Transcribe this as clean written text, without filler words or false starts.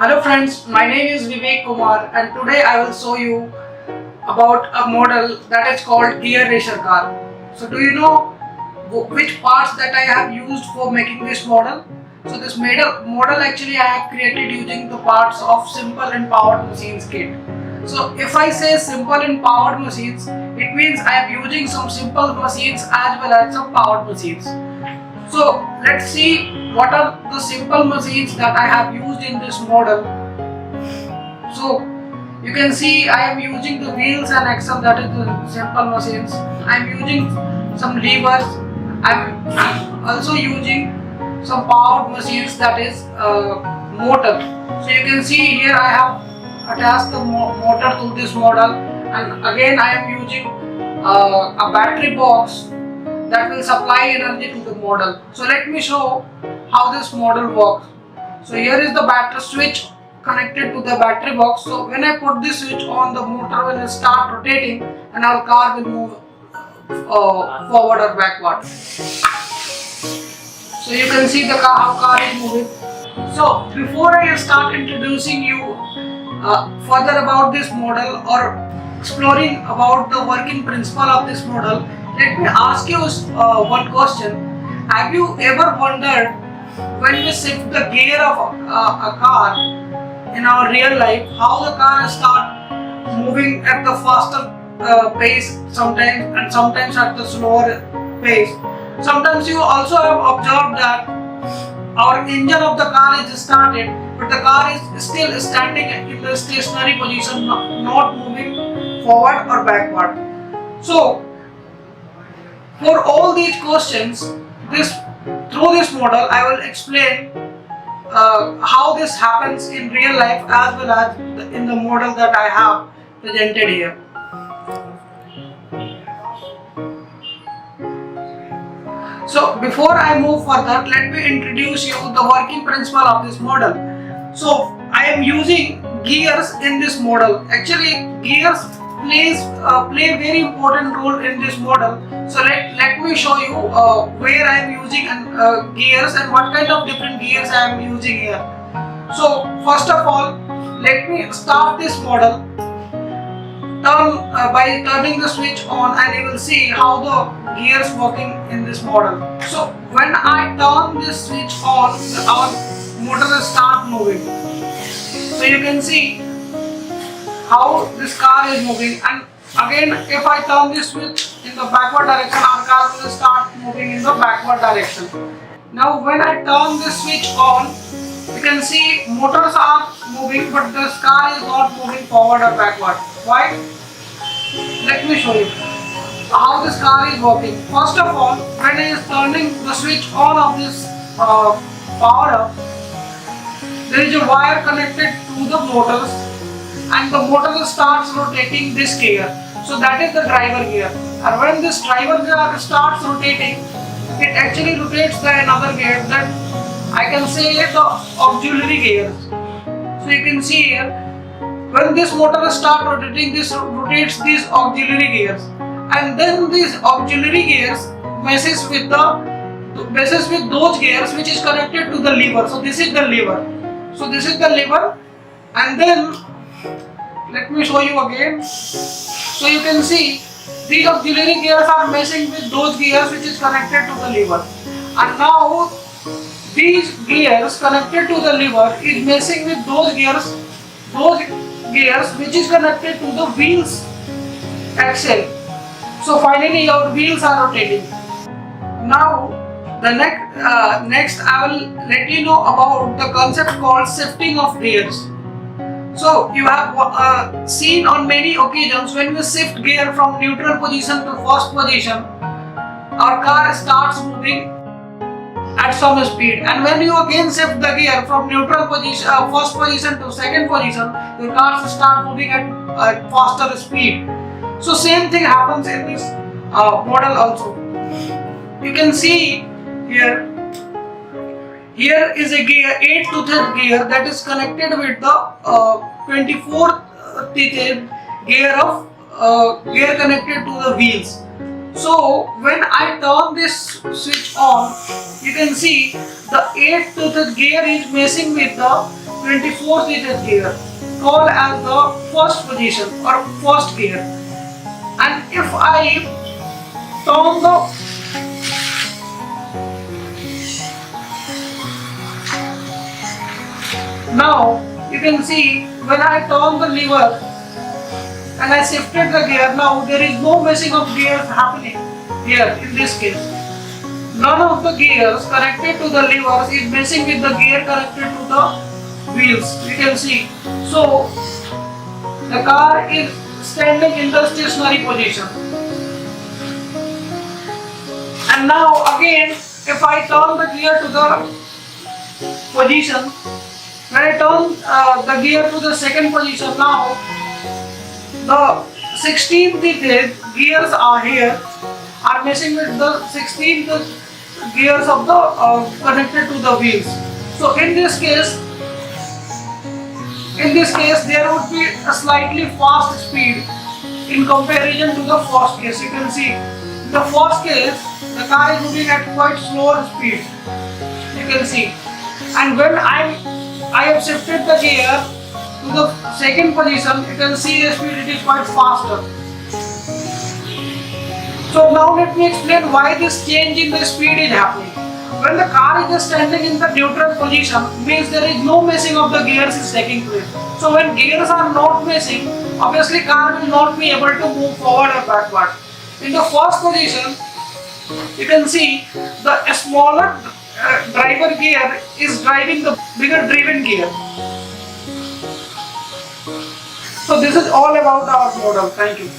Hello friends, my name is Vivek Kumar and today I will show you about a model that is called Gear Racer car. So do you know which parts that I have used for making this model? So this model actually I have created using the parts of Simple and Powered Machines kit. So if I say simple and powered machines, it means I am using some simple machines as well as some powered machines. So let's see what are the simple machines that I have used in this model. So you can see I am using the wheels and axle, that is the simple machines. I am using some levers. I am also using some powered machines, that is motor. So you can see here I have attached the motor to this model, and again I am using a battery box that will supply energy to the model. So let me show how this model works. So here is the battery switch connected to the battery box. So when I put this switch on, the motor will start rotating and our car will move forward or backward. So you can see how car is moving. So before I start introducing you further about this model or exploring about the working principle of this model, let me ask you one question. Have you ever wondered, when we shift the gear of a car in our real life, how the car start moving at the faster pace sometimes, and sometimes at the slower pace? Sometimes you also have observed that our engine of the car is started, but the car is still standing in the stationary position, not moving forward or backward. So for all these questions, through this model I will explain how this happens in real life as well as in the model that I have presented here. So before I move further, let me introduce you the working principle of this model. So I am using gears in this model. Actually, gears play a very important role in this model. So let me show you where I am using gears and what kind of different gears I am using here. So first of all, let me start this model. By turning the switch on, and you will see how the gears working in this model. So when I turn this switch on, our motor will start moving. So you can see how this car is moving, and again if I turn this switch in the backward direction, our car will start moving in the backward direction. Now when I turn this switch on, you can see motors are moving, but this car is not moving forward or backward. Why? Let me show you how this car is working. First of all, when I is turning the switch on of this power up, there is a wire connected to the motors, and the motor starts rotating this gear. So that is the driver gear. And when this driver gear starts rotating, it actually rotates the another gear, that I can say the auxiliary gears. So you can see here, when this motor starts rotating, this rotates these auxiliary gears, and then these auxiliary gears messes with those gears which is connected to the lever. So this is the lever. So this is the lever, and then let me show you again. So you can see these auxiliary gears are messing with those gears which is connected to the lever, and now these gears connected to the lever is messing with those gears which is connected to the wheels axle. So finally our wheels are rotating. Now the next I will let you know about the concept called shifting of gears. So you have seen on many occasions, when we shift gear from neutral position to first position, our car starts moving at some speed, and when you again shift the gear from neutral position, first position to second position, your cars start moving at faster speed. So same thing happens in this model also. You can see here is a gear, 8-toothed gear that is connected with the 24-toothed gear connected to the wheels. So when I turn this switch on, you can see the 8-toothed gear is messing with the 24th gear called as the first position or first gear. And if I turn the now you can see when I turn the lever and I shifted the gear, now there is no messing of gears happening here in this case. None of the gears connected to the levers is messing with the gear connected to the wheels. You can see. So the car is standing in the stationary position. And now again, if I turn the gear to the position, when I turn the gear to the second position, now the 16th gears are here, are messing with the 16th gears of the connected to the wheels. So in this case there would be a slightly fast speed in comparison to the first case. You can see the first case the car is moving at quite slower speed. You can see, and when I have shifted the gear to the second position, you can see the speed, it is quite faster. So now let me explain why this change in the speed is happening. When the car is just standing in the neutral position, means there is no messing of the gears is taking place. So when gears are not messing, obviously car will not be able to move forward or backward. In the first position, you can see the smaller driver gear is driving the bigger driven gear. So this is all about our model. Thank you.